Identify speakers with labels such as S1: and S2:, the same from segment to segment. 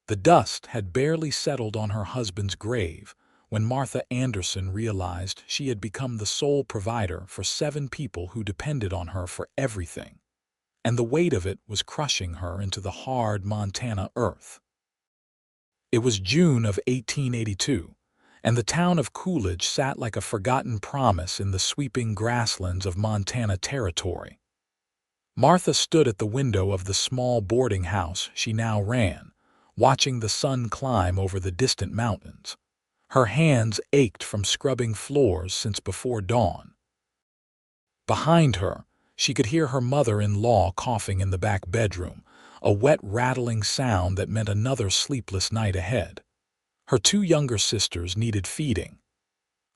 S1: The dust had barely settled on her husband's grave when Martha Anderson realized she had become the sole provider for 7 people who depended on her for everything, and the weight of it was crushing her into the hard Montana earth. It was June of 1882, and the town of Coolidge sat like a forgotten promise in the sweeping grasslands of Montana Territory. Martha stood at the window of the small boarding house she now ran, watching the sun climb over the distant mountains. Her hands ached from scrubbing floors since before dawn. Behind her, she could hear her mother-in-law coughing in the back bedroom, a wet, rattling sound that meant another sleepless night ahead. Her 2 younger sisters needed feeding.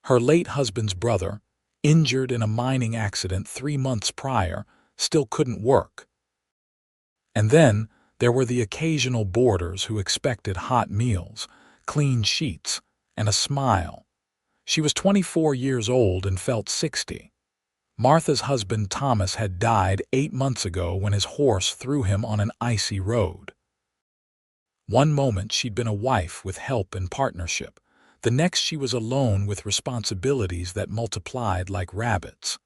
S1: Her late husband's brother, injured in a mining accident 3 months prior, still couldn't work. And then there were the occasional boarders who expected hot meals, clean sheets, and a smile. She was 24 years old and felt 60. Martha's husband Thomas had died 8 months ago when his horse threw him on an icy road. One moment she'd been a wife with help and partnership. The next she was alone with responsibilities that multiplied like rabbits.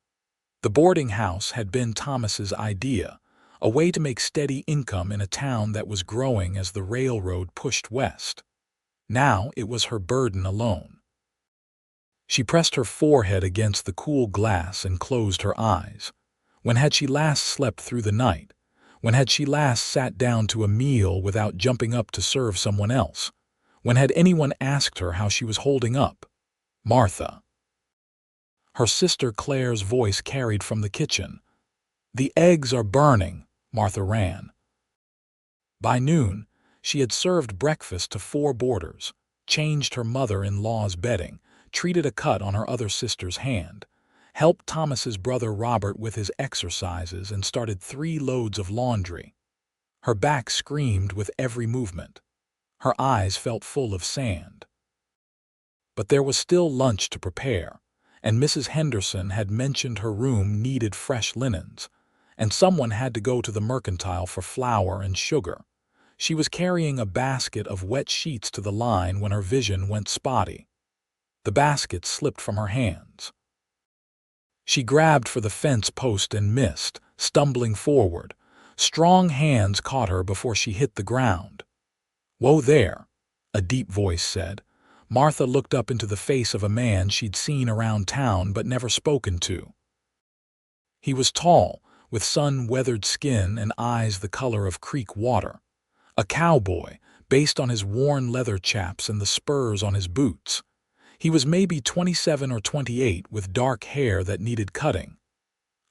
S1: The boarding house had been Thomas's idea, a way to make steady income in a town that was growing as the railroad pushed west. Now it was her burden alone. She pressed her forehead against the cool glass and closed her eyes. When had she last slept through the night? When had she last sat down to a meal without jumping up to serve someone else? When had anyone asked her how she was holding up? Martha. Her sister Claire's voice carried from the kitchen. "The eggs are burning," Martha ran. By noon, she had served breakfast to 4 boarders, changed her mother-in-law's bedding, treated a cut on her other sister's hand, helped Thomas's brother Robert with his exercises, and started 3 loads of laundry. Her back screamed with every movement. Her eyes felt full of sand. But there was still lunch to prepare, and Mrs. Henderson had mentioned her room needed fresh linens, and someone had to go to the mercantile for flour and sugar. She was carrying a basket of wet sheets to the line when her vision went spotty. The basket slipped from her hands. She grabbed for the fence post and missed, stumbling forward. Strong hands caught her before she hit the ground. "Whoa there," a deep voice said. Martha looked up into the face of a man she'd seen around town but never spoken to. He was tall, with sun-weathered skin and eyes the color of creek water. A cowboy, based on his worn leather chaps and the spurs on his boots. He was maybe 27 or 28 with dark hair that needed cutting.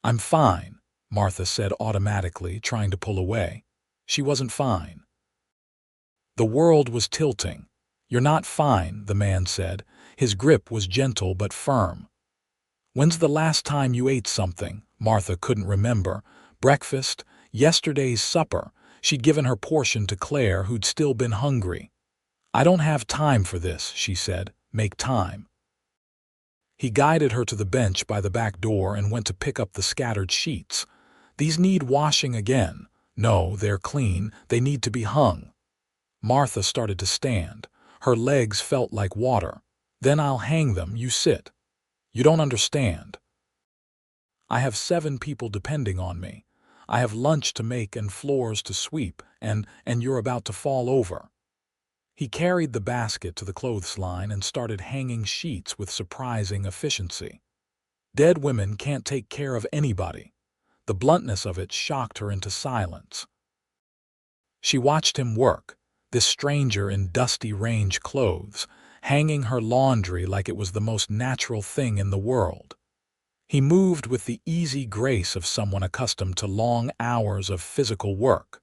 S1: "I'm fine," Martha said automatically, trying to pull away. She wasn't fine. The world was tilting. "You're not fine," the man said. His grip was gentle but firm. "When's the last time you ate something?" Martha couldn't remember. Breakfast, yesterday's supper. She'd given her portion to Claire, who'd still been hungry. "I don't have time for this," she said. "Make time." He guided her to the bench by the back door and went to pick up the scattered sheets. "These need washing again." "No, they're clean. They need to be hung." Martha started to stand. Her legs felt like water. "Then I'll hang them. You sit." "You don't understand. I have 7 people depending on me. I have lunch to make and floors to sweep, and you're about to fall over." He carried the basket to the clothesline and started hanging sheets with surprising efficiency. Dead women can't take care of anybody. The bluntness of it shocked her into silence. She watched him work, this stranger in dusty range clothes, hanging her laundry like it was the most natural thing in the world. He moved with the easy grace of someone accustomed to long hours of physical work.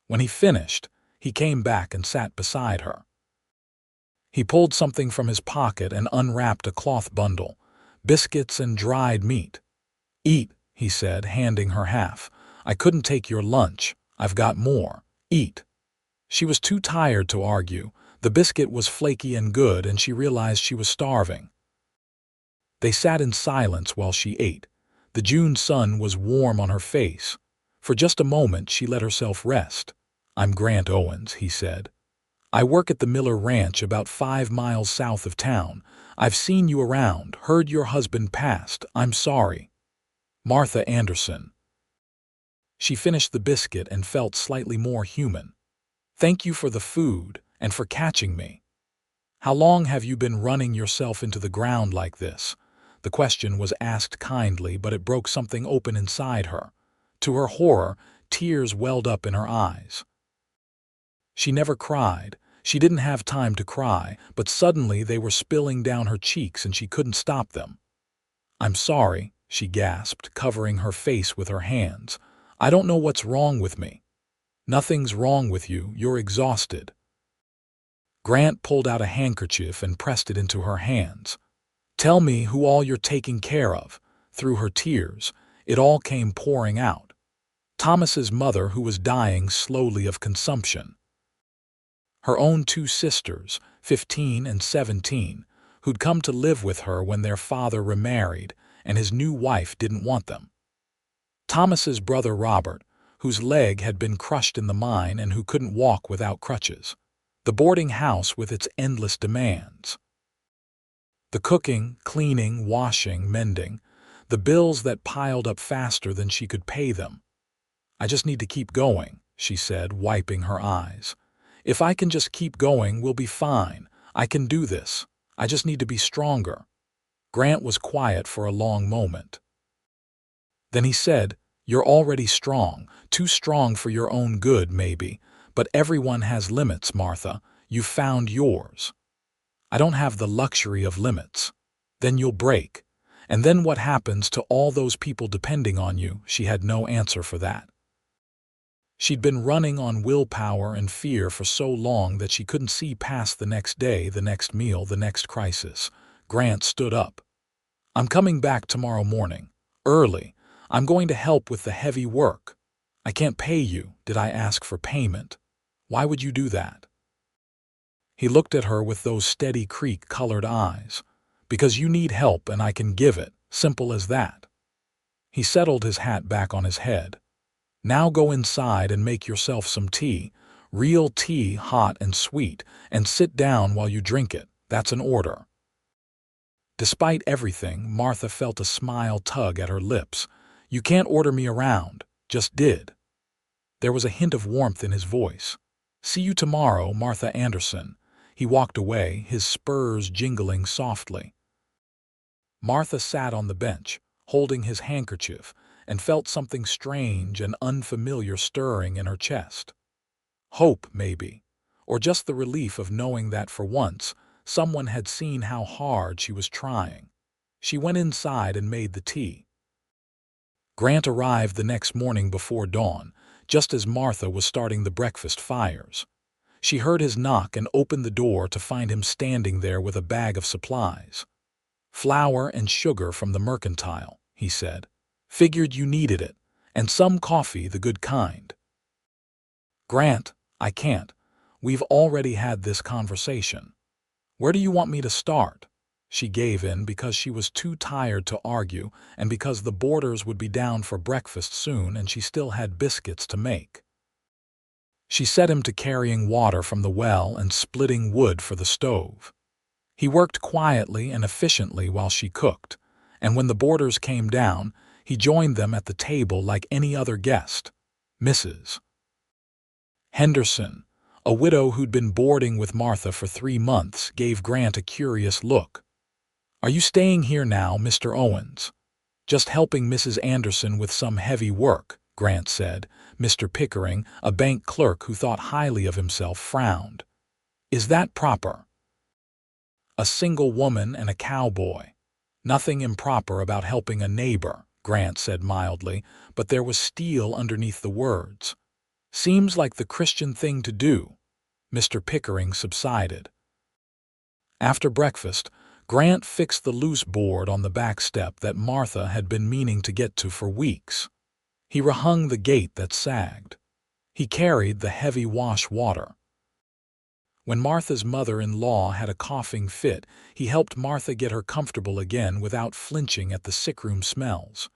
S1: When he finished, he came back and sat beside her. He pulled something from his pocket and unwrapped a cloth bundle, biscuits and dried meat. "Eat," he said, handing her half. "I couldn't take your lunch. I've got more. Eat." She was too tired to argue. The biscuit was flaky and good, and she realized she was starving. They sat in silence while she ate. The June sun was warm on her face. For just a moment she let herself rest. "I'm Grant Owens," he said. I work at the Miller Ranch about 5 miles south of town. I've seen you around, heard your husband passed. I'm sorry. Martha Anderson. She finished the biscuit and felt slightly more human. Thank you for the food and for catching me. How long have you been running yourself into the ground like this? The question was asked kindly, but it broke something open inside her. To her horror, tears welled up in her eyes. She never cried. She didn't have time to cry, but suddenly they were spilling down her cheeks and she couldn't stop them. I'm sorry, she gasped, covering her face with her hands. I don't know what's wrong with me. Nothing's wrong with you. You're exhausted. Grant pulled out a handkerchief and pressed it into her hands. Tell me who all you're taking care of. Through her tears, it all came pouring out. Thomas's mother, who was dying slowly of consumption. Her own 2 sisters, 15 and 17, who'd come to live with her when their father remarried and his new wife didn't want them. Thomas's brother Robert, whose leg had been crushed in the mine and who couldn't walk without crutches. The boarding house with its endless demands. The cooking, cleaning, washing, mending, the bills that piled up faster than she could pay them. I just need to keep going, she said, wiping her eyes. If I can just keep going, we'll be fine. I can do this. I just need to be stronger. Grant was quiet for a long moment. Then he said, You're already strong, too strong for your own good, maybe, but everyone has limits, Martha. You've found yours. I don't have the luxury of limits. Then you'll break. And then what happens to all those people depending on you? She had no answer for that. She'd been running on willpower and fear for so long that she couldn't see past the next day, the next meal, the next crisis. Grant stood up. I'm coming back tomorrow morning, early. I'm going to help with the heavy work. I can't pay you. Did I ask for payment? Why would you do that? He looked at her with those steady creek-colored eyes. Because you need help and I can give it. Simple as that. He settled his hat back on his head. Now go inside and make yourself some tea. Real tea, hot and sweet, and sit down while you drink it. That's an order. Despite everything, Martha felt a smile tug at her lips. You can't order me around. Just did. There was a hint of warmth in his voice. See you tomorrow, Martha Anderson. He walked away, his spurs jingling softly. Martha sat on the bench, holding his handkerchief, and felt something strange and unfamiliar stirring in her chest. Hope, maybe, or just the relief of knowing that for once, someone had seen how hard she was trying. She went inside and made the tea. Grant arrived the next morning before dawn, just as Martha was starting the breakfast fires. She heard his knock and opened the door to find him standing there with a bag of supplies. Flour and sugar from the mercantile, he said. Figured you needed it, and some coffee, the good kind. Grant, I can't. We've already had this conversation. Where do you want me to start? She gave in because she was too tired to argue and because the boarders would be down for breakfast soon and she still had biscuits to make. She set him to carrying water from the well and splitting wood for the stove. He worked quietly and efficiently while she cooked, and when the boarders came down, he joined them at the table like any other guest. Mrs. Henderson, a widow who'd been boarding with Martha for 3 months, gave Grant a curious look. Are you staying here now, Mr. Owens? Just helping Mrs. Anderson with some heavy work, Grant said. Mr. Pickering, a bank clerk who thought highly of himself, frowned. Is that proper? A single woman and a cowboy. Nothing improper about helping a neighbor, Grant said mildly, but there was steel underneath the words. Seems like the Christian thing to do. Mr. Pickering subsided. After breakfast, Grant fixed the loose board on the back step that Martha had been meaning to get to for weeks. He rehung the gate that sagged. He carried the heavy wash water. When Martha's mother-in-law had a coughing fit, he helped Martha get her comfortable again without flinching at the sickroom smells.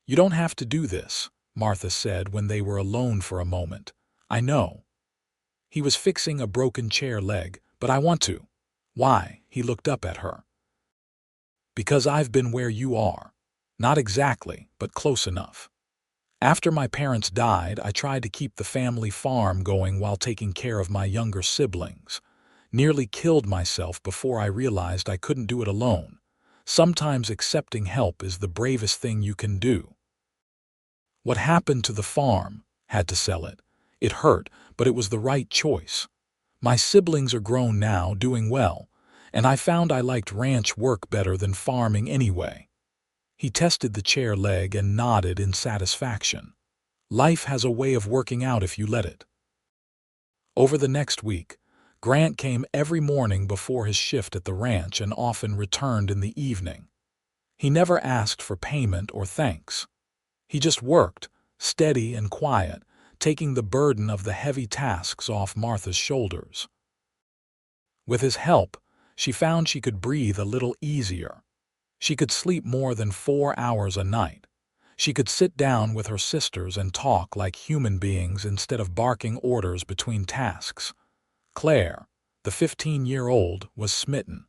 S1: You don't have to do this, Martha said when they were alone for a moment. I know. He was fixing a broken chair leg. But I want to. Why? He looked up at her. Because I've been where you are. Not exactly, but close enough. After my parents died, I tried to keep the family farm going while taking care of my younger siblings. Nearly killed myself before I realized I couldn't do it alone. Sometimes accepting help is the bravest thing you can do. What happened to the farm? Had to sell it. It hurt, but it was the right choice. My siblings are grown now, doing well, and I found I liked ranch work better than farming anyway. He tested the chair leg and nodded in satisfaction. Life has a way of working out if you let it. Over the next week, Grant came every morning before his shift at the ranch and often returned in the evening. He never asked for payment or thanks. He just worked, steady and quiet, taking the burden of the heavy tasks off Martha's shoulders. With his help, she found she could breathe a little easier. She could sleep more than 4 hours a night. She could sit down with her sisters and talk like human beings instead of barking orders between tasks. Claire, the 15-year-old, was smitten.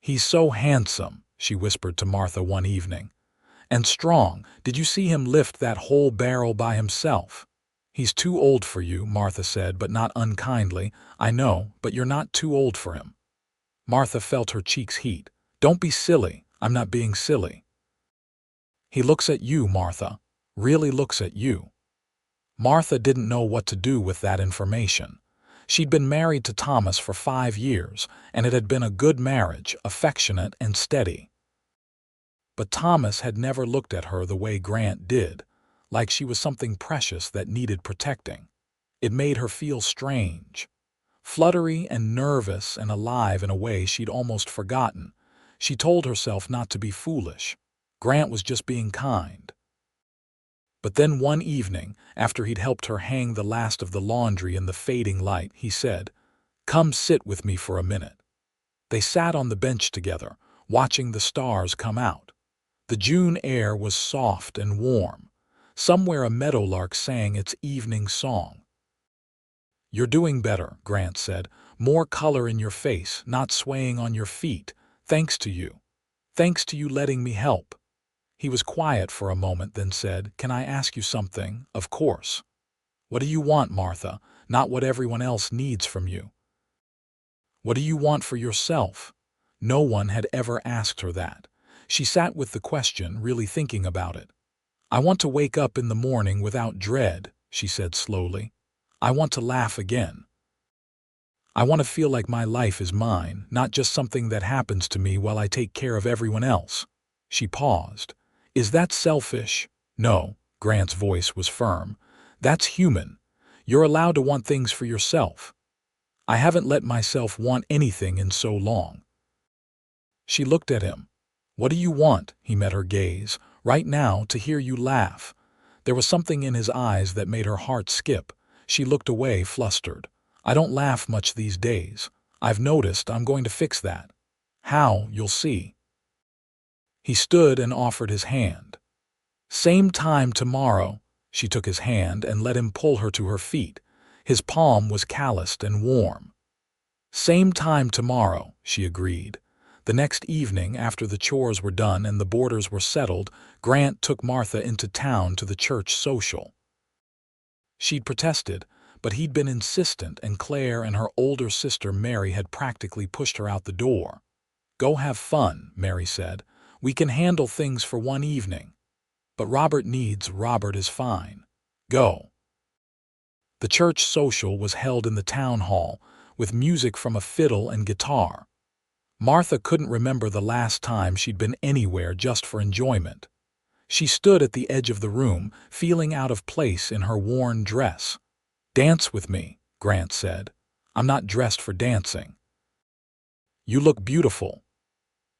S1: "He's so handsome," she whispered to Martha one evening. "And strong. Did you see him lift that whole barrel by himself?" "He's too old for you," Martha said, but not unkindly. "I know, but you're not too old for him." Martha felt her cheeks heat. "Don't be silly. I'm not being silly." "He looks at you, Martha. Really looks at you." Martha didn't know what to do with that information. She'd been married to Thomas for 5 years, and it had been a good marriage, affectionate and steady. But Thomas had never looked at her the way Grant did, like she was something precious that needed protecting. It made her feel strange, fluttery and nervous and alive in a way she'd almost forgotten. She told herself not to be foolish. Grant was just being kind. But then one evening, after he'd helped her hang the last of the laundry in the fading light, he said, "Come sit with me for a minute." They sat on the bench together, watching the stars come out. The June air was soft and warm. Somewhere a meadowlark sang its evening song. "You're doing better," Grant said. "More color in your face, not swaying on your feet. Thanks to you. Thanks to you letting me help." He was quiet for a moment, then said, "Can I ask you something?" "Of course." "What do you want, Martha? Not what everyone else needs from you." "What do you want for yourself?" No one had ever asked her that. She sat with the question, really thinking about it. "I want to wake up in the morning without dread," she said slowly. "I want to laugh again. I want to feel like my life is mine, not just something that happens to me while I take care of everyone else." She paused. "Is that selfish?" "No," Grant's voice was firm. "That's human. You're allowed to want things for yourself. I haven't let myself want anything in so long." She looked at him. "What do you want?" He met her gaze. "Right now, to hear you laugh." There was something in his eyes that made her heart skip. She looked away, flustered. "I don't laugh much these days. I've noticed. I'm going to fix that." "How? You'll see." He stood and offered his hand. "Same time tomorrow." She took his hand and let him pull her to her feet. His palm was calloused and warm. "Same time tomorrow," she agreed. The next evening, after the chores were done and the boarders were settled, Grant took Martha into town to the church social. She'd protested, but he'd been insistent, and Claire and her older sister Mary had practically pushed her out the door. "Go have fun," Mary said. "We can handle things for one evening. But Robert is fine. Go." The church social was held in the town hall, with music from a fiddle and guitar. Martha couldn't remember the last time she'd been anywhere just for enjoyment. She stood at the edge of the room, feeling out of place in her worn dress. "Dance with me," Grant said. "I'm not dressed for dancing." "You look beautiful."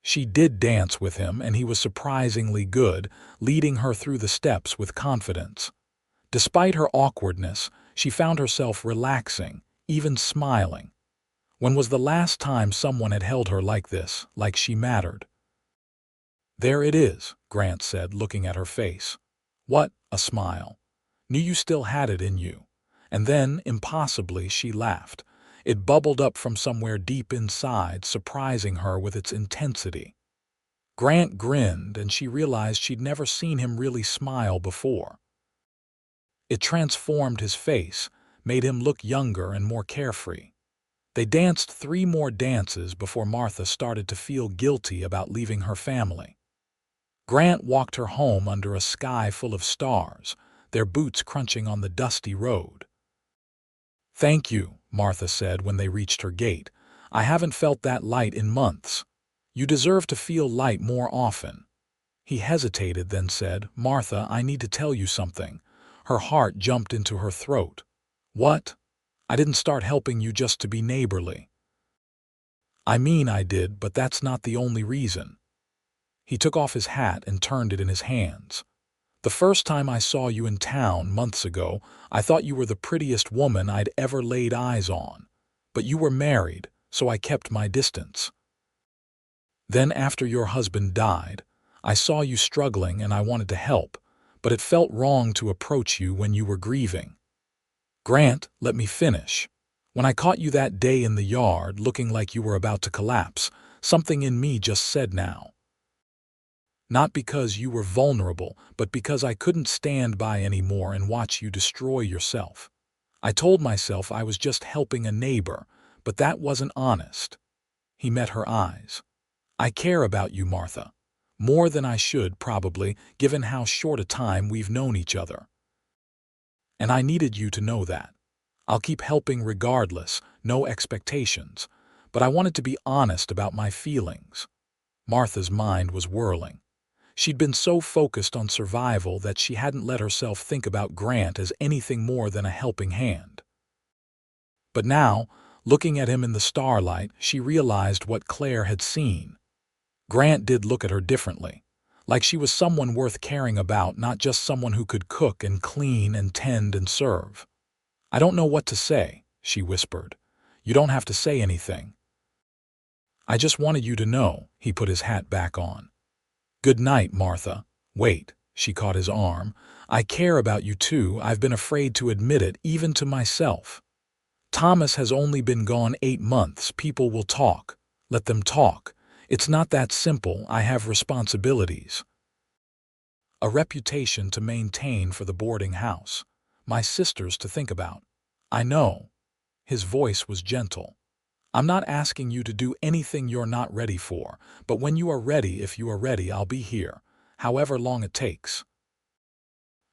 S1: She did dance with him, and he was surprisingly good, leading her through the steps with confidence. Despite her awkwardness, she found herself relaxing, even smiling. When was the last time someone had held her like this, like she mattered? "There it is," Grant said, looking at her face. "What?" A smile. "Knew you still had it in you. And then, impossibly, she laughed. It bubbled up from somewhere deep inside, surprising her with its intensity. Grant grinned, and she realized she'd never seen him really smile before. It transformed his face, made him look younger and more carefree. They danced 3 more dances before Martha started to feel guilty about leaving her family. Grant walked her home under a sky full of stars, their boots crunching on the dusty road. "Thank you," Martha said when they reached her gate. "I haven't felt that light in months. You deserve to feel light more often." He hesitated, then said, "Martha, I need to tell you something." Her heart jumped into her throat. "What?" "I didn't start helping you just to be neighborly." "I mean I did, but that's not the only reason." He took off his hat and turned it in his hands. "The first time I saw you in town, months ago, I thought you were the prettiest woman I'd ever laid eyes on. But you were married, so I kept my distance. Then after your husband died, I saw you struggling and I wanted to help, but it felt wrong to approach you when you were grieving. Grant, let me finish. When I caught you that day in the yard, looking like you were about to collapse, something in me just said now. Not because you were vulnerable, but because I couldn't stand by anymore and watch you destroy yourself. I told myself I was just helping a neighbor, but that wasn't honest." He met her eyes. "I care about you, Martha. More than I should, probably, given how short a time we've known each other. And I needed you to know that. I'll keep helping regardless, no expectations, but I wanted to be honest about my feelings." Martha's mind was whirling. She'd been so focused on survival that she hadn't let herself think about Grant as anything more than a helping hand. But now, looking at him in the starlight, she realized what Claire had seen. Grant did look at her differently, like she was someone worth caring about, not just someone who could cook and clean and tend and serve. "I don't know what to say," she whispered. "You don't have to say anything. I just wanted you to know." He put his hat back on. "Good night, Martha." "Wait," she caught his arm. "I care about you too. I've been afraid to admit it, even to myself. Thomas has only been gone 8 months. People will talk. Let them talk. It's not that simple. I have responsibilities. A reputation to maintain for the boarding house. My sisters to think about. I know." His voice was gentle. "I'm not asking you to do anything you're not ready for, but when you are ready, if you are ready, I'll be here, however long it takes."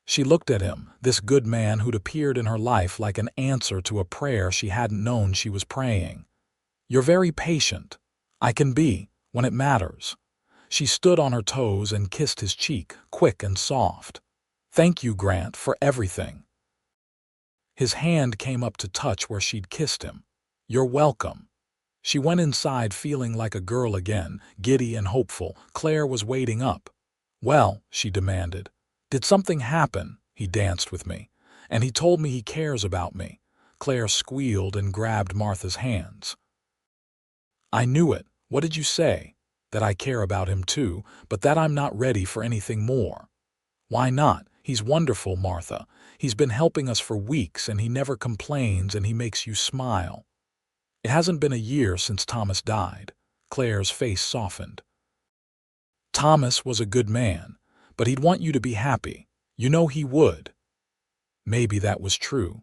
S1: She looked at him, this good man who'd appeared in her life like an answer to a prayer she hadn't known she was praying. "You're very patient." "I can be, when it matters." She stood on her toes and kissed his cheek, quick and soft. "Thank you, Grant, for everything." His hand came up to touch where she'd kissed him. "You're welcome." She went inside feeling like a girl again, giddy and hopeful. Claire was waiting up. "Well," she demanded, "did something happen?" "He danced with me, and he told me he cares about me." Claire squealed and grabbed Martha's hands. "I knew it. What did you say?" "That I care about him too, but that I'm not ready for anything more." "Why not? He's wonderful, Martha. He's been helping us for weeks and he never complains and he makes you smile." "It hasn't been a year since Thomas died." Claire's face softened. "Thomas was a good man, but he'd want you to be happy. You know he would." Maybe that was true.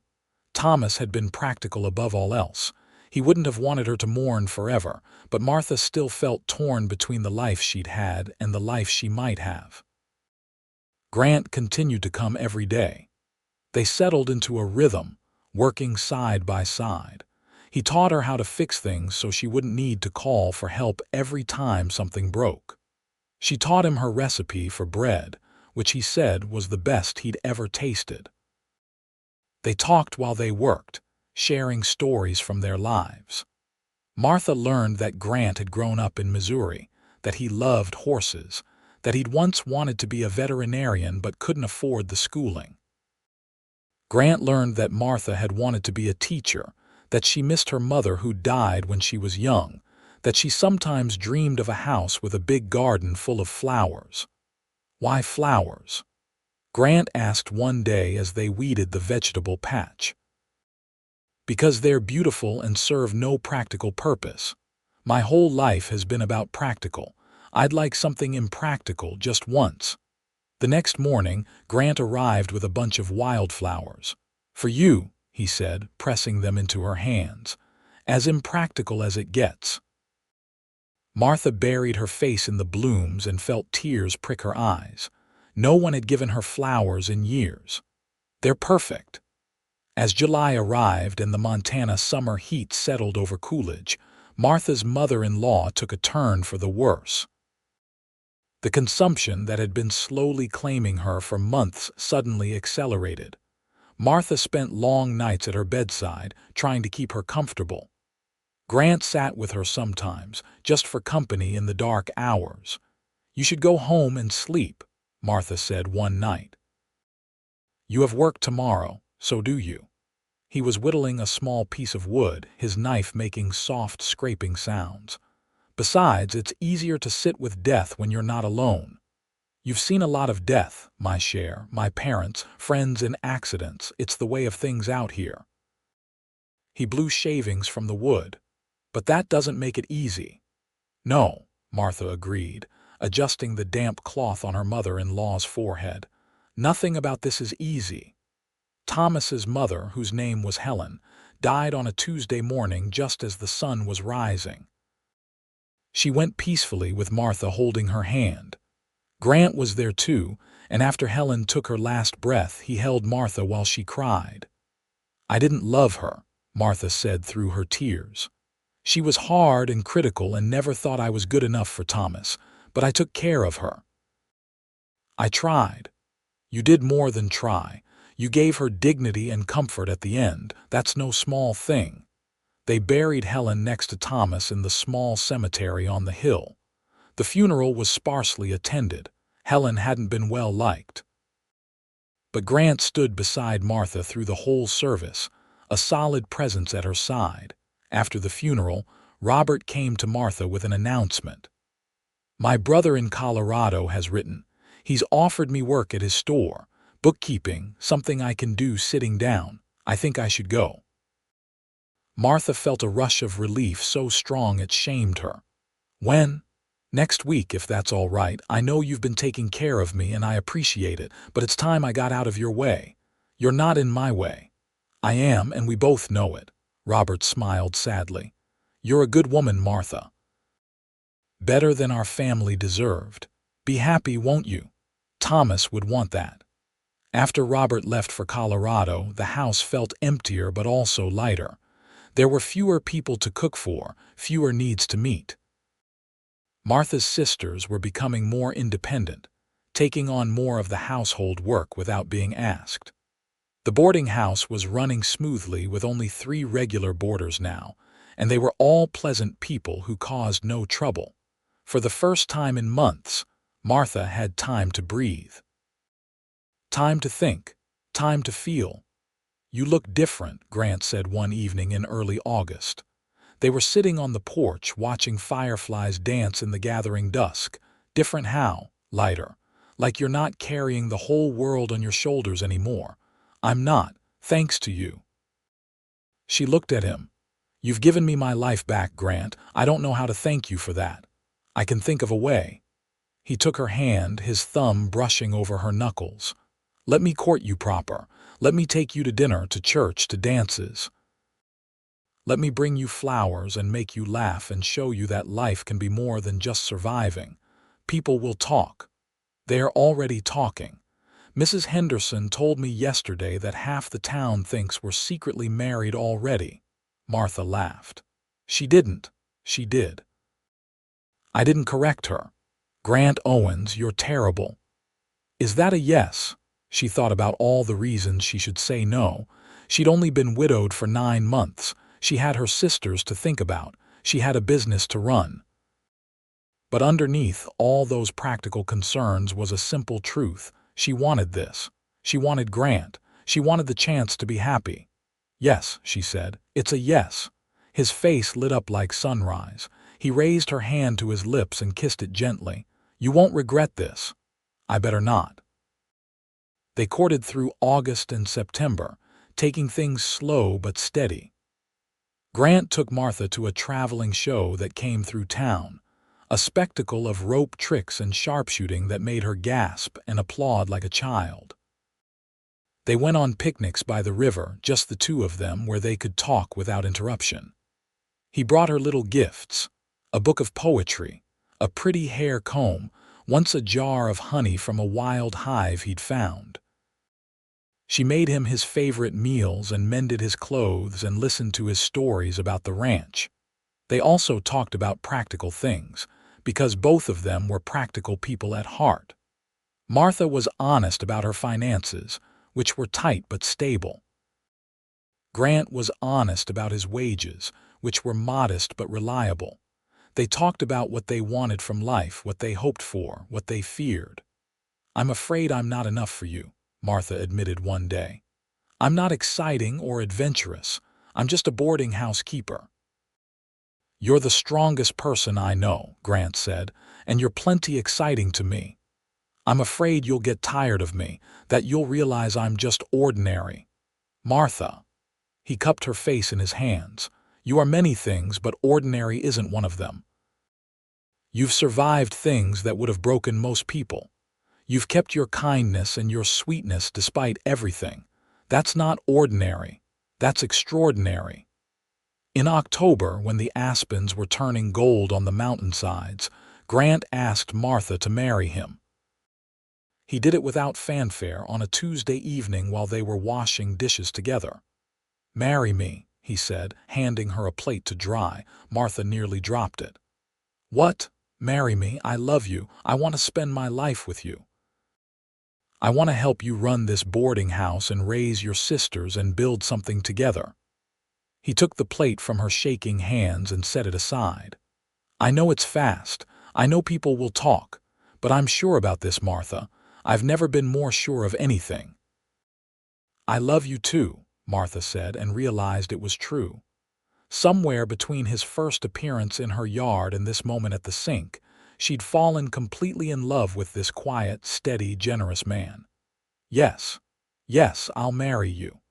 S1: Thomas had been practical above all else. He wouldn't have wanted her to mourn forever, but Martha still felt torn between the life she'd had and the life she might have. Grant continued to come every day. They settled into a rhythm, working side by side. He taught her how to fix things so she wouldn't need to call for help every time something broke. She taught him her recipe for bread, which he said was the best he'd ever tasted. They talked while they worked, sharing stories from their lives. Martha learned that Grant had grown up in Missouri, that he loved horses, that he'd once wanted to be a veterinarian but couldn't afford the schooling. Grant learned that Martha had wanted to be a teacher, that she missed her mother who died when she was young, that she sometimes dreamed of a house with a big garden full of flowers. "Why flowers?" Grant asked one day as they weeded the vegetable patch. Because they're beautiful and serve no practical purpose. My whole life has been about practical. I'd like something impractical just once. The next morning, Grant arrived with a bunch of wildflowers. For you, he said, pressing them into her hands. As impractical as it gets. Martha buried her face in the blooms and felt tears prick her eyes. No one had given her flowers in years. They're perfect. As July arrived and the Montana summer heat settled over Coolidge, Martha's mother-in-law took a turn for the worse. The consumption that had been slowly claiming her for months suddenly accelerated. Martha spent long nights at her bedside, trying to keep her comfortable. Grant sat with her sometimes, just for company in the dark hours. "You should go home and sleep," Martha said one night. "You have work tomorrow, so do you." He was whittling a small piece of wood, his knife making soft scraping sounds. "Besides, it's easier to sit with death when you're not alone. You've seen a lot of death, my share, my parents, friends in accidents. It's the way of things out here." He blew shavings from the wood. "But that doesn't make it easy." "No," Martha agreed, adjusting the damp cloth on her mother-in-law's forehead. "Nothing about this is easy. Thomas's mother, whose name was Helen, died on a Tuesday morning just as the sun was rising." She went peacefully with Martha holding her hand. Grant was there too, and after Helen took her last breath, he held Martha while she cried. "I didn't love her," Martha said through her tears. "She was hard and critical and never thought I was good enough for Thomas, but I took care of her. I tried." "You did more than try. You gave her dignity and comfort at the end. That's no small thing." They buried Helen next to Thomas in the small cemetery on the hill. The funeral was sparsely attended. Helen hadn't been well liked. But Grant stood beside Martha through the whole service, a solid presence at her side. After the funeral, Robert came to Martha with an announcement. "My brother in Colorado has written. He's offered me work at his store. Bookkeeping, something I can do sitting down. I think I should go." Martha felt a rush of relief so strong it shamed her. "When?" "Next week, if that's all right. I know you've been taking care of me and I appreciate it, but it's time I got out of your way." "You're not in my way." "I am, and we both know it." Robert smiled sadly. "You're a good woman, Martha. Better than our family deserved. Be happy, won't you? Thomas would want that." After Robert left for Colorado, the house felt emptier but also lighter. There were fewer people to cook for, fewer needs to meet. Martha's sisters were becoming more independent, taking on more of the household work without being asked. The boarding house was running smoothly with only 3 regular boarders now, and they were all pleasant people who caused no trouble. For the first time in months, Martha had time to breathe. Time to think, time to feel. "You look different," Grant said one evening in early August. They were sitting on the porch watching fireflies dance in the gathering dusk. "Different how?" "Lighter. Like you're not carrying the whole world on your shoulders anymore." "I'm not, thanks to you." She looked at him. "You've given me my life back, Grant. I don't know how to thank you for that. I can think of a way." He took her hand, his thumb brushing over her knuckles. "Let me court you proper. Let me take you to dinner, to church, to dances. Let me bring you flowers and make you laugh and show you that life can be more than just surviving. People will talk. They are already talking. Mrs. Henderson told me yesterday that half the town thinks we're secretly married already." Martha laughed. "She didn't. She did." "I didn't correct her." "Grant Owens, you're terrible." "Is that a yes?" She thought about all the reasons she should say no. She'd only been widowed for 9 months. She had her sisters to think about. She had a business to run. But underneath all those practical concerns was a simple truth. She wanted this. She wanted Grant. She wanted the chance to be happy. "Yes," she said. "It's a yes." His face lit up like sunrise. He raised her hand to his lips and kissed it gently. "You won't regret this." "I better not." They courted through August and September, taking things slow but steady. Grant took Martha to a traveling show that came through town, a spectacle of rope tricks and sharpshooting that made her gasp and applaud like a child. They went on picnics by the river, just the two of them, where they could talk without interruption. He brought her little gifts, a book of poetry, a pretty hair comb, once a jar of honey from a wild hive he'd found. She made him his favorite meals and mended his clothes and listened to his stories about the ranch. They also talked about practical things, because both of them were practical people at heart. Martha was honest about her finances, which were tight but stable. Grant was honest about his wages, which were modest but reliable. They talked about what they wanted from life, what they hoped for, what they feared. "I'm afraid I'm not enough for you," Martha admitted one day. "I'm not exciting or adventurous. I'm just a boarding house keeper." "You're the strongest person I know," Grant said, "and you're plenty exciting to me. I'm afraid you'll get tired of me, that you'll realize I'm just ordinary. Martha." He cupped her face in his hands. "You are many things, but ordinary isn't one of them. You've survived things that would have broken most people. You've kept your kindness and your sweetness despite everything. That's not ordinary. That's extraordinary." In October, when the aspens were turning gold on the mountainsides, Grant asked Martha to marry him. He did it without fanfare on a Tuesday evening while they were washing dishes together. "Marry me," he said, handing her a plate to dry. Martha nearly dropped it. "What? Marry me? I love you. I want to spend my life with you. I want to help you run this boarding house and raise your sisters and build something together." He took the plate from her shaking hands and set it aside. "I know it's fast. I know people will talk. But I'm sure about this, Martha. I've never been more sure of anything." "I love you too," Martha said, and realized it was true. Somewhere between his first appearance in her yard and this moment at the sink, she'd fallen completely in love with this quiet, steady, generous man. "Yes, yes, I'll marry you."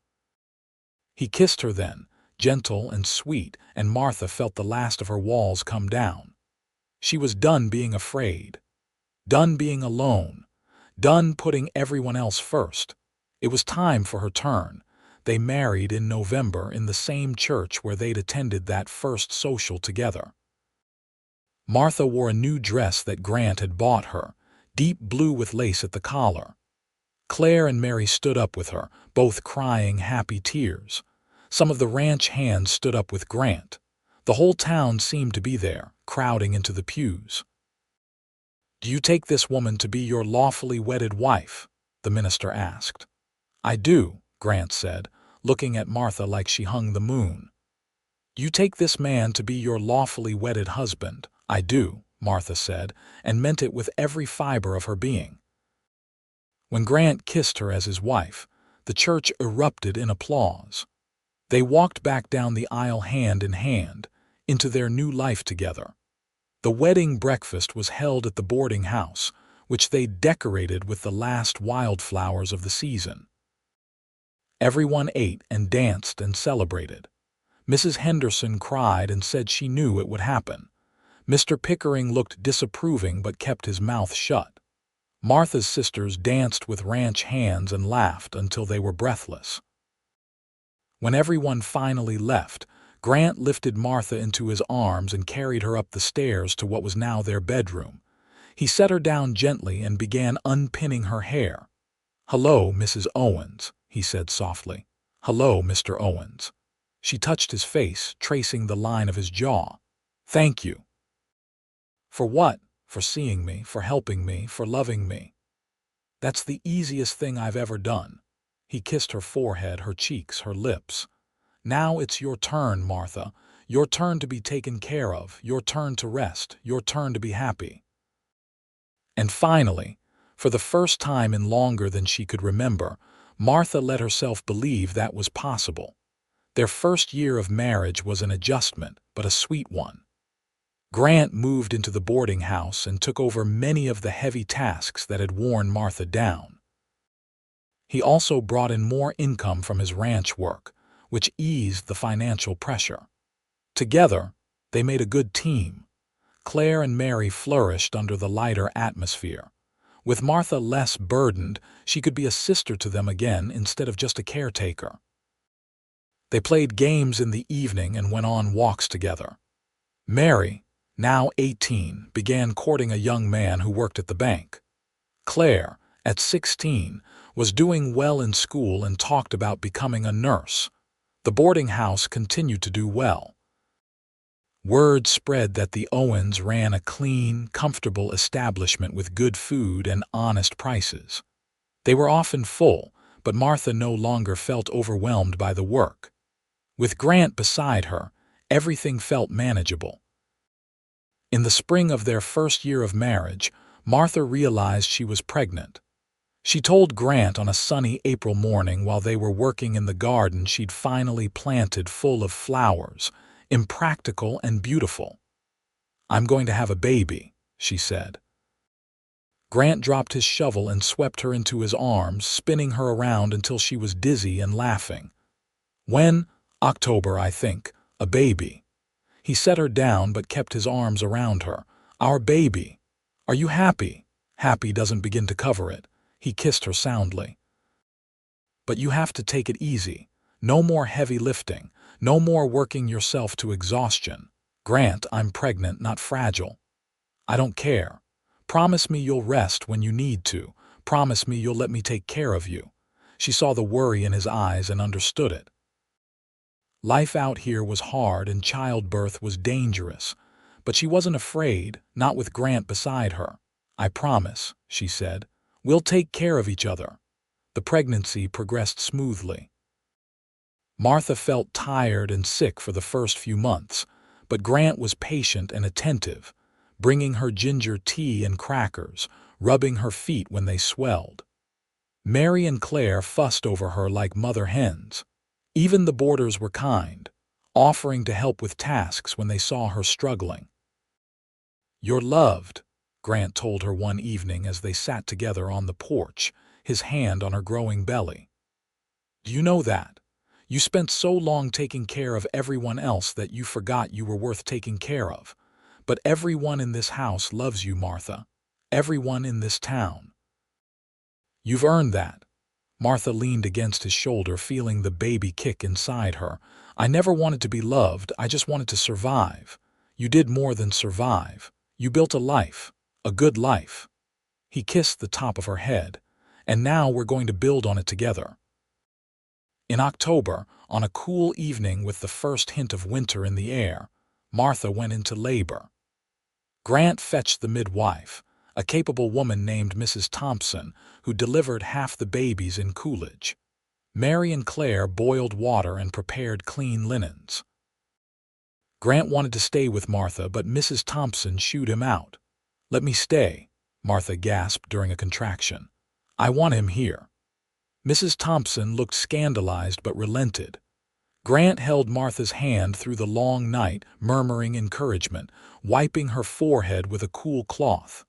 S1: He kissed her then, gentle and sweet, and Martha felt the last of her walls come down. She was done being afraid, done being alone, done putting everyone else first. It was time for her turn. They married in November in the same church where they'd attended that first social together. Martha wore a new dress that Grant had bought her, deep blue with lace at the collar. Claire and Mary stood up with her, both crying happy tears. Some of the ranch hands stood up with Grant. The whole town seemed to be there, crowding into the pews. "Do you take this woman to be your lawfully wedded wife?" the minister asked. "I do," Grant said, looking at Martha like she hung the moon. "Do you take this man to be your lawfully wedded husband?" "I do," Martha said, and meant it with every fiber of her being. When Grant kissed her as his wife, the church erupted in applause. They walked back down the aisle hand in hand, into their new life together. The wedding breakfast was held at the boarding house, which they decorated with the last wildflowers of the season. Everyone ate and danced and celebrated. Mrs. Henderson cried and said she knew it would happen. Mr. Pickering looked disapproving but kept his mouth shut. Martha's sisters danced with ranch hands and laughed until they were breathless. When everyone finally left, Grant lifted Martha into his arms and carried her up the stairs to what was now their bedroom. He set her down gently and began unpinning her hair. "Hello, Mrs. Owens," he said softly. "Hello, Mr. Owens." She touched his face, tracing the line of his jaw. "Thank you." "For what?" "For seeing me, for helping me, for loving me." "That's the easiest thing I've ever done." He kissed her forehead, her cheeks, her lips. "Now it's your turn, Martha. Your turn to be taken care of, your turn to rest, your turn to be happy." And finally, for the first time in longer than she could remember, Martha let herself believe that was possible. Their first year of marriage was an adjustment, but a sweet one. Grant moved into the boarding house and took over many of the heavy tasks that had worn Martha down. He also brought in more income from his ranch work, which eased the financial pressure. Together, they made a good team. Claire and Mary flourished under the lighter atmosphere. With Martha less burdened, she could be a sister to them again instead of just a caretaker. They played games in the evening and went on walks together. Mary, now 18, began courting a young man who worked at the bank. Claire, at 16, was doing well in school and talked about becoming a nurse. The boarding house continued to do well. Word spread that the Owens ran a clean, comfortable establishment with good food and honest prices. They were often full, but Martha no longer felt overwhelmed by the work. With Grant beside her, everything felt manageable. In the spring of their first year of marriage, Martha realized she was pregnant. She told Grant on a sunny April morning while they were working in the garden she'd finally planted full of flowers, impractical and beautiful. "I'm going to have a baby," she said. Grant dropped his shovel and swept her into his arms, spinning her around until she was dizzy and laughing. "When? October, I think. A baby." He set her down but kept his arms around her. "Our baby. Are you happy?" "Happy doesn't begin to cover it." He kissed her soundly. "But you have to take it easy. No more heavy lifting. No more working yourself to exhaustion." "Grant, I'm pregnant, not fragile." "I don't care. Promise me you'll rest when you need to. Promise me you'll let me take care of you." She saw the worry in his eyes and understood it. Life out here was hard and childbirth was dangerous, but she wasn't afraid, not with Grant beside her. "I promise," she said. "We'll take care of each other." The pregnancy progressed smoothly. Martha felt tired and sick for the first few months, but Grant was patient and attentive, bringing her ginger tea and crackers, rubbing her feet when they swelled. Mary and Claire fussed over her like mother hens. Even the boarders were kind, offering to help with tasks when they saw her struggling. "You're loved," Grant told her one evening as they sat together on the porch, his hand on her growing belly. "Do you know that? You spent so long taking care of everyone else that you forgot you were worth taking care of. But everyone in this house loves you, Martha. Everyone in this town. You've earned that." Martha leaned against his shoulder, feeling the baby kick inside her. "I never wanted to be loved, I just wanted to survive." "You did more than survive. You built a life, a good life." He kissed the top of her head. "And now we're going to build on it together." In October, on a cool evening with the first hint of winter in the air, Martha went into labor. Grant fetched the midwife, a capable woman named Mrs. Thompson, who delivered half the babies in Coolidge. Mary and Claire boiled water and prepared clean linens. Grant wanted to stay with Martha, but Mrs. Thompson shooed him out. "Let me stay," Martha gasped during a contraction. "I want him here." Mrs. Thompson looked scandalized but relented. Grant held Martha's hand through the long night, murmuring encouragement, wiping her forehead with a cool cloth.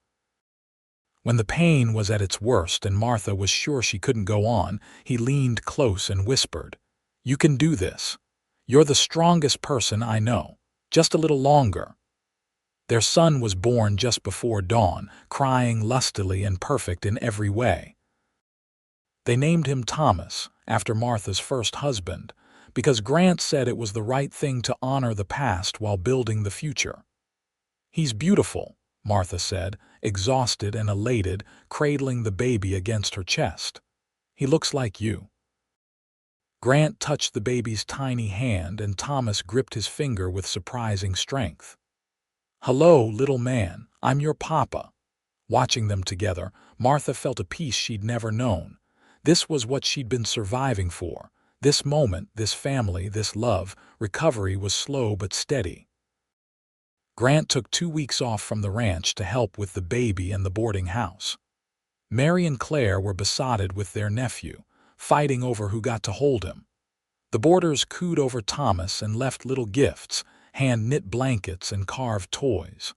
S1: When the pain was at its worst and Martha was sure she couldn't go on, he leaned close and whispered, "You can do this. You're the strongest person I know. Just a little longer." Their son was born just before dawn, crying lustily and perfect in every way. They named him Thomas, after Martha's first husband, because Grant said it was the right thing to honor the past while building the future. "He's beautiful," Martha said, exhausted and elated, cradling the baby against her chest. "He looks like you." Grant touched the baby's tiny hand and Thomas gripped his finger with surprising strength. "Hello, little man, I'm your papa." Watching them together, Martha felt a peace she'd never known. This was what she'd been surviving for. This moment, this family, this love. Recovery was slow but steady. Grant took 2 weeks off from the ranch to help with the baby and the boarding house. Mary and Claire were besotted with their nephew, fighting over who got to hold him. The boarders cooed over Thomas and left little gifts, hand-knit blankets and carved toys.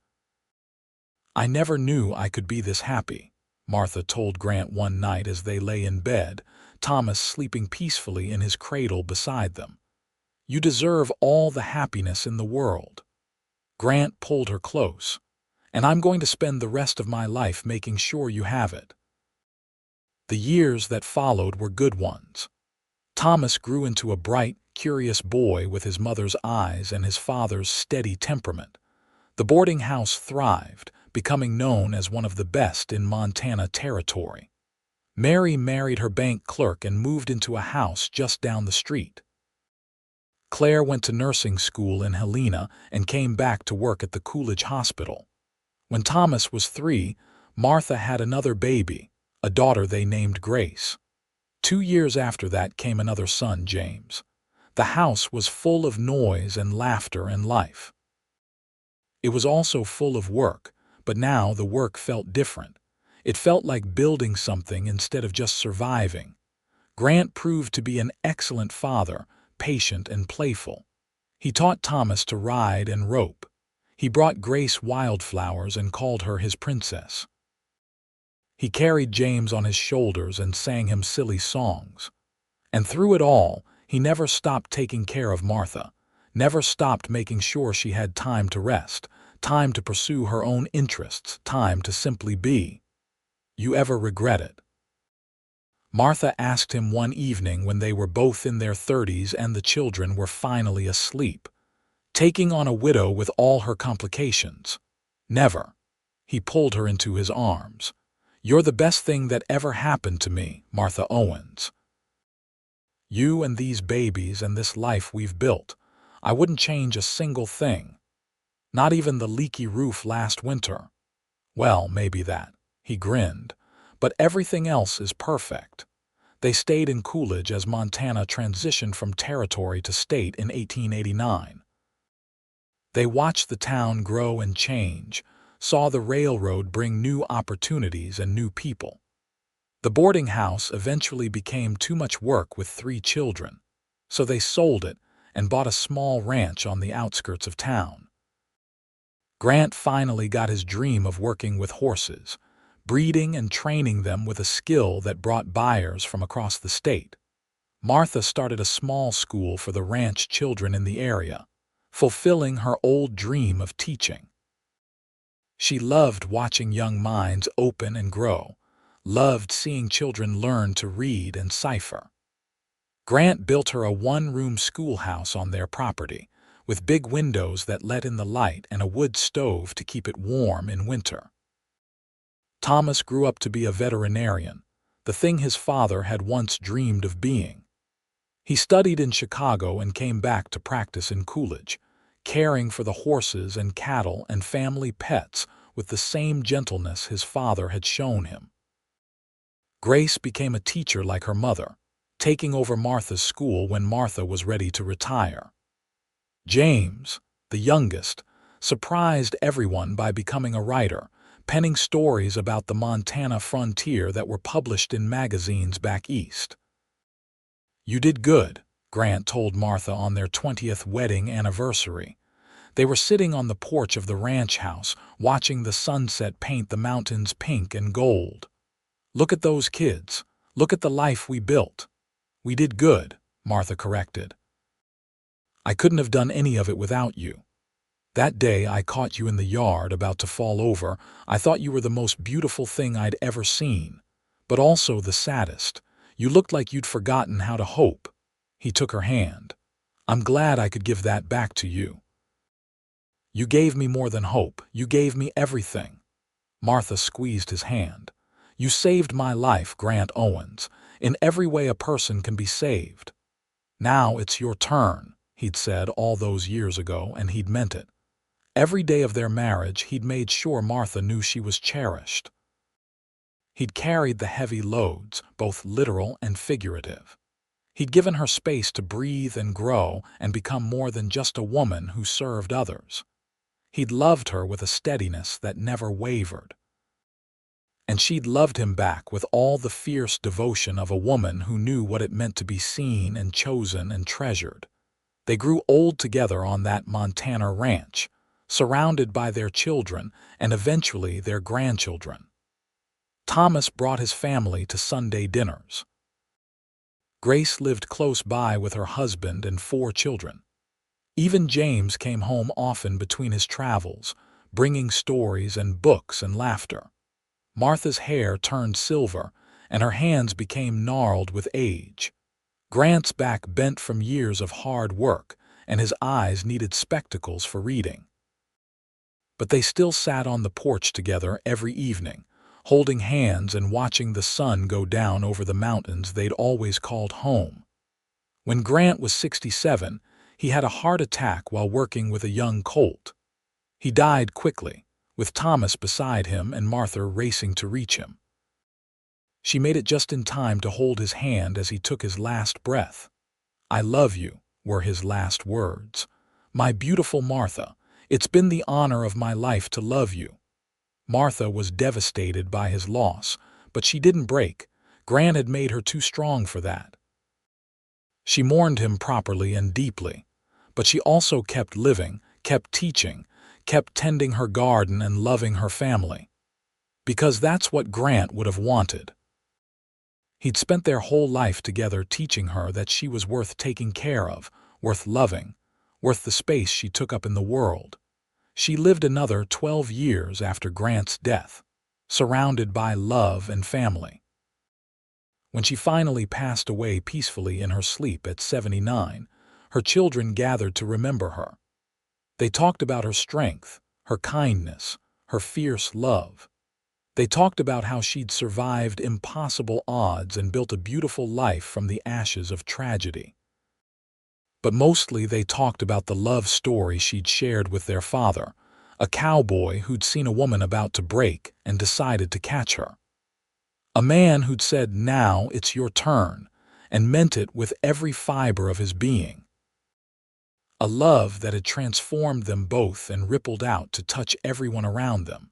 S1: "I never knew I could be this happy," Martha told Grant one night as they lay in bed, Thomas sleeping peacefully in his cradle beside them. You deserve all the happiness in the world." Grant pulled her close. "And I'm going to spend the rest of my life making sure you have it." The years that followed were good ones. Thomas grew into a bright, curious boy with his mother's eyes and his father's steady temperament. The boarding house thrived, becoming known as one of the best in Montana territory. Mary married her bank clerk and moved into a house just down the street. Claire went to nursing school in Helena and came back to work at the Coolidge Hospital. When Thomas was 3, Martha had another baby, a daughter they named Grace. 2 years after that came another son, James. The house was full of noise and laughter and life. It was also full of work, but now the work felt different. It felt like building something instead of just surviving. Grant proved to be an excellent father, patient and playful. He taught Thomas to ride and rope. He brought Grace wildflowers and called her his princess. He carried James on his shoulders and sang him silly songs. And through it all, he never stopped taking care of Martha, never stopped making sure she had time to rest, time to pursue her own interests, time to simply be. "You ever regret it?" Martha asked him one evening when they were both in their 30s and the children were finally asleep. Taking on a widow with all her complications. "Never." He pulled her into his arms. "You're the best thing that ever happened to me, Martha Owens. You and these babies and this life we've built. I wouldn't change a single thing. Not even the leaky roof last winter. Well, maybe that." He grinned. "But everything else is perfect." They stayed in Coolidge as Montana transitioned from territory to state in 1889. They watched the town grow and change, saw the railroad bring new opportunities and new people. The boarding house eventually became too much work with 3 children, so they sold it and bought a small ranch on the outskirts of town. Grant finally got his dream of working with horses, breeding and training them with a skill that brought buyers from across the state. Martha started a small school for the ranch children in the area, fulfilling her old dream of teaching. She loved watching young minds open and grow, loved seeing children learn to read and cipher. Grant built her a one-room schoolhouse on their property, with big windows that let in the light and a wood stove to keep it warm in winter. Thomas grew up to be a veterinarian, the thing his father had once dreamed of being. He studied in Chicago and came back to practice in Coolidge, caring for the horses and cattle and family pets with the same gentleness his father had shown him. Grace became a teacher like her mother, taking over Martha's school when Martha was ready to retire. James, the youngest, surprised everyone by becoming a writer, penning stories about the Montana frontier that were published in magazines back east. "You did good," Grant told Martha on their 20th wedding anniversary. They were sitting on the porch of the ranch house, watching the sunset paint the mountains pink and gold. "Look at those kids. Look at the life we built." "We did good," Martha corrected. "I couldn't have done any of it without you. That day I caught you in the yard about to fall over. I thought you were the most beautiful thing I'd ever seen, but also the saddest. You looked like you'd forgotten how to hope." He took her hand. "I'm glad I could give that back to you. You gave me more than hope. You gave me everything." Martha squeezed his hand. "You saved my life, Grant Owens, in every way a person can be saved. Now it's your turn," he'd said all those years ago, and he'd meant it. Every day of their marriage, he'd made sure Martha knew she was cherished. He'd carried the heavy loads, both literal and figurative. He'd given her space to breathe and grow and become more than just a woman who served others. He'd loved her with a steadiness that never wavered. And she'd loved him back with all the fierce devotion of a woman who knew what it meant to be seen and chosen and treasured. They grew old together on that Montana ranch, surrounded by their children and eventually their grandchildren. Thomas brought his family to Sunday dinners. Grace lived close by with her husband and 4 children. Even James came home often between his travels, bringing stories and books and laughter. Martha's hair turned silver, and her hands became gnarled with age. Grant's back bent from years of hard work, and his eyes needed spectacles for reading. But they still sat on the porch together every evening, holding hands and watching the sun go down over the mountains they'd always called home. When Grant was 67, he had a heart attack while working with a young colt. He died quickly, with Thomas beside him and Martha racing to reach him. She made it just in time to hold his hand as he took his last breath. "I love you," were his last words. "My beautiful Martha, it's been the honor of my life to love you." Martha was devastated by his loss, but she didn't break. Grant had made her too strong for that. She mourned him properly and deeply, but she also kept living, kept teaching, kept tending her garden and loving her family. Because that's what Grant would have wanted. He'd spent their whole life together teaching her that she was worth taking care of, worth loving, worth the space she took up in the world. She lived another 12 years after Grant's death, surrounded by love and family. When she finally passed away peacefully in her sleep at 79, her children gathered to remember her. They talked about her strength, her kindness, her fierce love. They talked about how she'd survived impossible odds and built a beautiful life from the ashes of tragedy. But mostly they talked about the love story she'd shared with their father, a cowboy who'd seen a woman about to break and decided to catch her. A man who'd said, "Now it's your turn," and meant it with every fiber of his being. A love that had transformed them both and rippled out to touch everyone around them.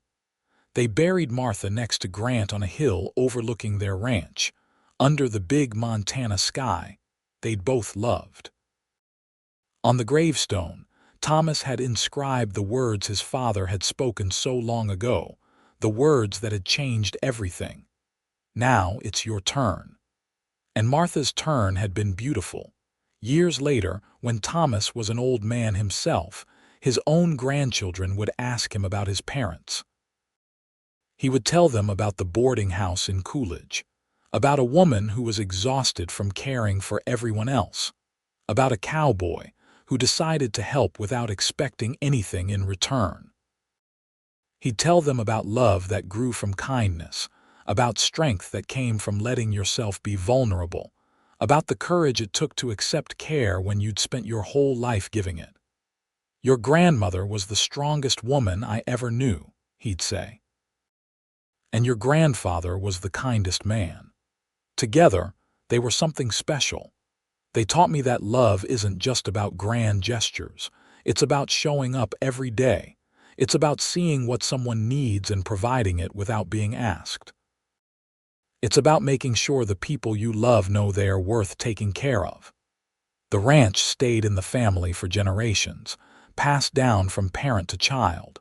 S1: They buried Martha next to Grant on a hill overlooking their ranch, under the big Montana sky they'd both loved. On the gravestone, Thomas had inscribed the words his father had spoken so long ago, the words that had changed everything. "Now it's your turn." And Martha's turn had been beautiful. Years later, when Thomas was an old man himself, his own grandchildren would ask him about his parents. He would tell them about the boarding house in Coolidge, about a woman who was exhausted from caring for everyone else, about a cowboy who decided to help without expecting anything in return. He'd tell them about love that grew from kindness, about strength that came from letting yourself be vulnerable, about the courage it took to accept care when you'd spent your whole life giving it. "Your grandmother was the strongest woman I ever knew," he'd say. "And your grandfather was the kindest man. Together, they were something special. They taught me that love isn't just about grand gestures. It's about showing up every day. It's about seeing what someone needs and providing it without being asked. It's about making sure the people you love know they're worth taking care of." The ranch stayed in the family for generations, passed down from parent to child.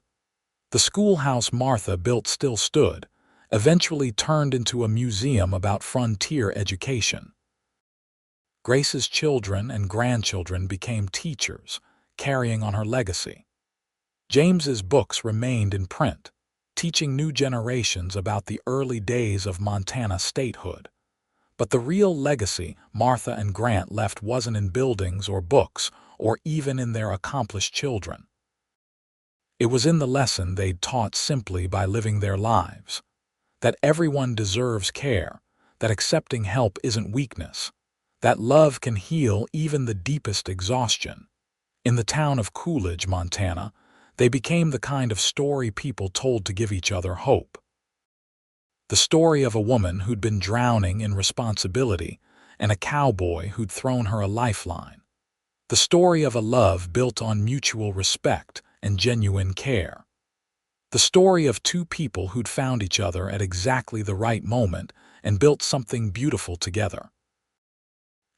S1: The schoolhouse Martha built still stood, eventually turned into a museum about frontier education. Grace's children and grandchildren became teachers, carrying on her legacy. James's books remained in print, teaching new generations about the early days of Montana statehood. But the real legacy Martha and Grant left wasn't in buildings or books, or even in their accomplished children. It was in the lesson they'd taught simply by living their lives. That everyone deserves care, that accepting help isn't weakness, that love can heal even the deepest exhaustion. In the town of Coolidge, Montana, they became the kind of story people told to give each other hope. The story of a woman who'd been drowning in responsibility and a cowboy who'd thrown her a lifeline. The story of a love built on mutual respect and genuine care. The story of 2 people who'd found each other at exactly the right moment and built something beautiful together.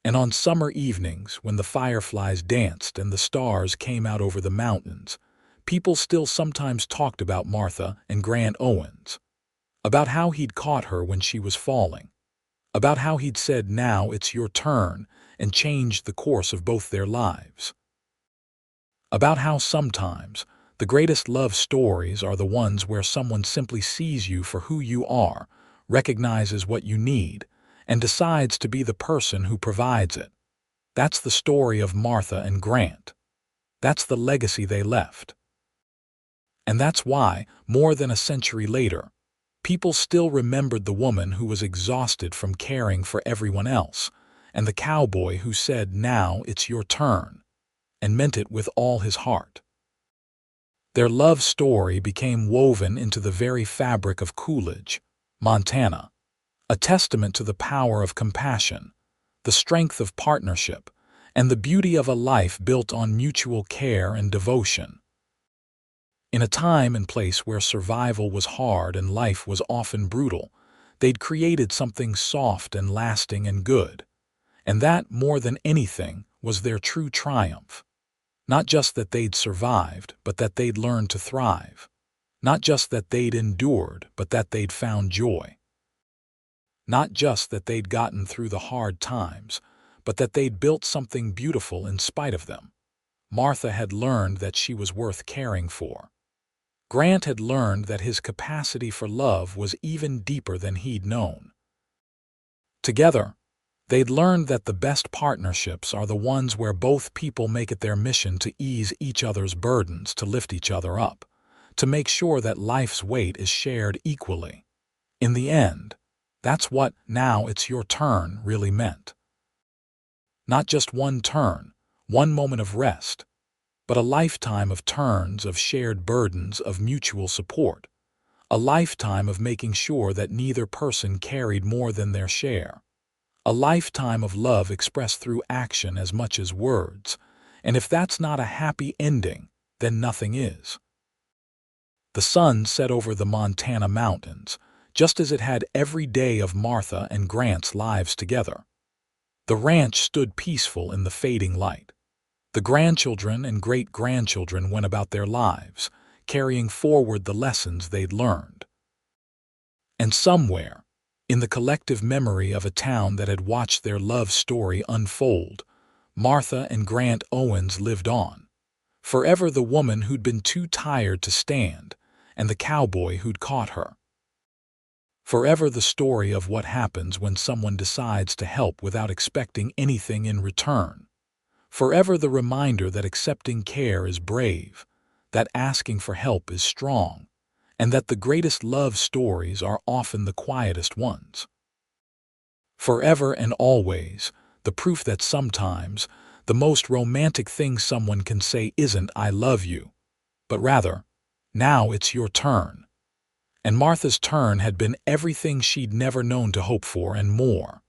S1: And on summer evenings, when the fireflies danced and the stars came out over the mountains, people still sometimes talked about Martha and Grant Owens, about how he'd caught her when she was falling, about how he'd said, "Now it's your turn," and changed the course of both their lives. About how sometimes the greatest love stories are the ones where someone simply sees you for who you are, recognizes what you need, and decides to be the person who provides it. That's the story of Martha and Grant. That's the legacy they left. And that's why, more than a century later, people still remembered the woman who was exhausted from caring for everyone else, and the cowboy who said, "Now it's your turn," and meant it with all his heart. Their love story became woven into the very fabric of Coolidge, Montana, a testament to the power of compassion, the strength of partnership, and the beauty of a life built on mutual care and devotion. In a time and place where survival was hard and life was often brutal, they'd created something soft and lasting and good. And that, more than anything, was their true triumph. Not just that they'd survived, but that they'd learned to thrive. Not just that they'd endured, but that they'd found joy. Not just that they'd gotten through the hard times, but that they'd built something beautiful in spite of them. Martha had learned that she was worth caring for. Grant had learned that his capacity for love was even deeper than he'd known. Together, they'd learned that the best partnerships are the ones where both people make it their mission to ease each other's burdens, to lift each other up, to make sure that life's weight is shared equally. In the end, that's what "now it's your turn" really meant. Not just one turn, one moment of rest, but a lifetime of turns, of shared burdens, of mutual support. A lifetime of making sure that neither person carried more than their share. A lifetime of love expressed through action as much as words. And if that's not a happy ending, then nothing is. The sun set over the Montana mountains, just as it had every day of Martha and Grant's lives together. The ranch stood peaceful in the fading light. The grandchildren and great-grandchildren went about their lives, carrying forward the lessons they'd learned. And somewhere, in the collective memory of a town that had watched their love story unfold, Martha and Grant Owens lived on. Forever the woman who'd been too tired to stand, and the cowboy who'd caught her. Forever the story of what happens when someone decides to help without expecting anything in return. Forever the reminder that accepting care is brave, that asking for help is strong, and that the greatest love stories are often the quietest ones. Forever and always, the proof that sometimes the most romantic thing someone can say isn't "I love you," but rather, "Now it's your turn." And Martha's turn had been everything she'd never known to hope for and more.